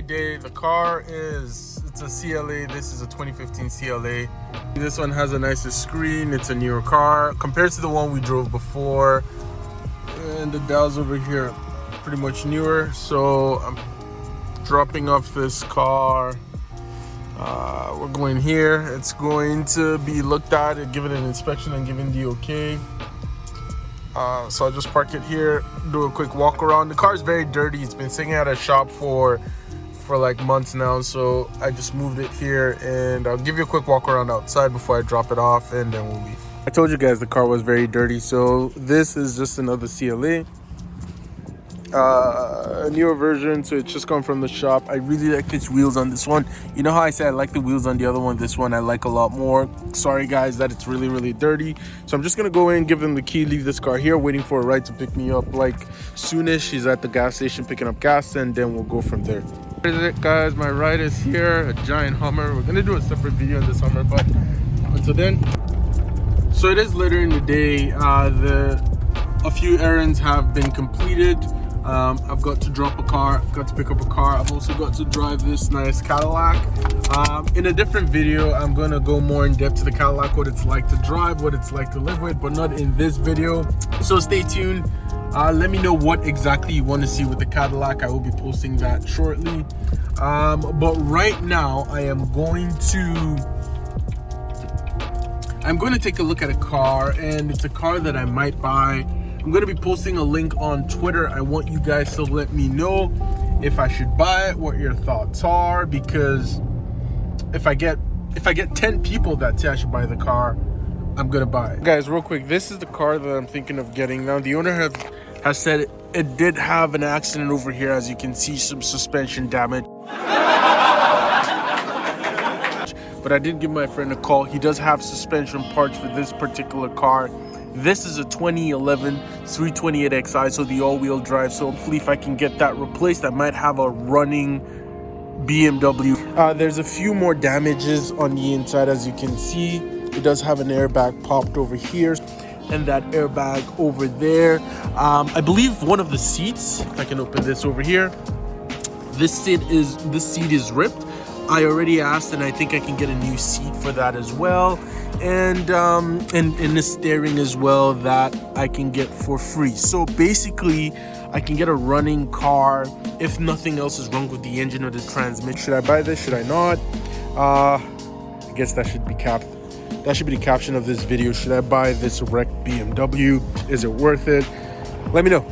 day. The car it's a CLA. This is a 2015 CLA. This one has a nicer screen. It's a newer car compared to the one we drove before. And the dials over here pretty much newer. So I'm dropping off this car. We're going here. It's going to be looked at and given an inspection and given the okay. So I'll just park it here, do a quick walk around. The car is very dirty. It's been sitting at a shop for like months now. So I just moved it here, and I'll give you a quick walk around outside before I drop it off, and then we'll leave. I told you guys the car was very dirty. So this is just another CLA. A newer version, so it's just come from the shop. I really like its wheels on this one. You know how I said I like the wheels on the other one? This one I like a lot more. Sorry guys that it's really dirty. So I'm just gonna go in, give them the key, leave this car here, waiting for a ride to pick me up. Like soonish she's at the gas station picking up gas, and then we'll go from there. Here is it, guys. My ride is here, a giant Hummer. We're gonna do a separate video on this Hummer, but until then. So it is later in the day. A few errands have been completed. I've got to drop a car, I've got to pick up a car. I've also got to drive this nice Cadillac. In a different video, I'm going to go more in depth to the Cadillac, what it's like to drive, what it's like to live with, but not in this video. So stay tuned. Let me know what exactly you want to see with the Cadillac. I will be posting that shortly. But right now, I'm going to take a look at a car, and it's a car that I might buy. I'm going to be posting a link on Twitter. I want you guys to let me know if I should buy it, what your thoughts are, because if I get 10 people that say I should buy the car, I'm going to buy it. Guys, real quick, this is the car that I'm thinking of getting. Now, the owner has said it did have an accident over here. As you can see, some suspension damage. But I did give my friend a call. He does have suspension parts for this particular car. This is a 2011 328xi, so the all-wheel drive. So hopefully if I can get that replaced, I might have a running BMW. There's a few more damages on the inside. As you can see, it does have an airbag popped over here and that airbag over there. I believe one of the seats, if I can open this over here, this seat is ripped. I already asked, and I think I can get a new seat for that as well, and the steering as well that I can get for free. So basically, I can get a running car if nothing else is wrong with the engine or the transmission. Should I buy this? Should I not? I guess that should be That should be the caption of this video. Should I buy this wrecked BMW? Is it worth it? Let me know.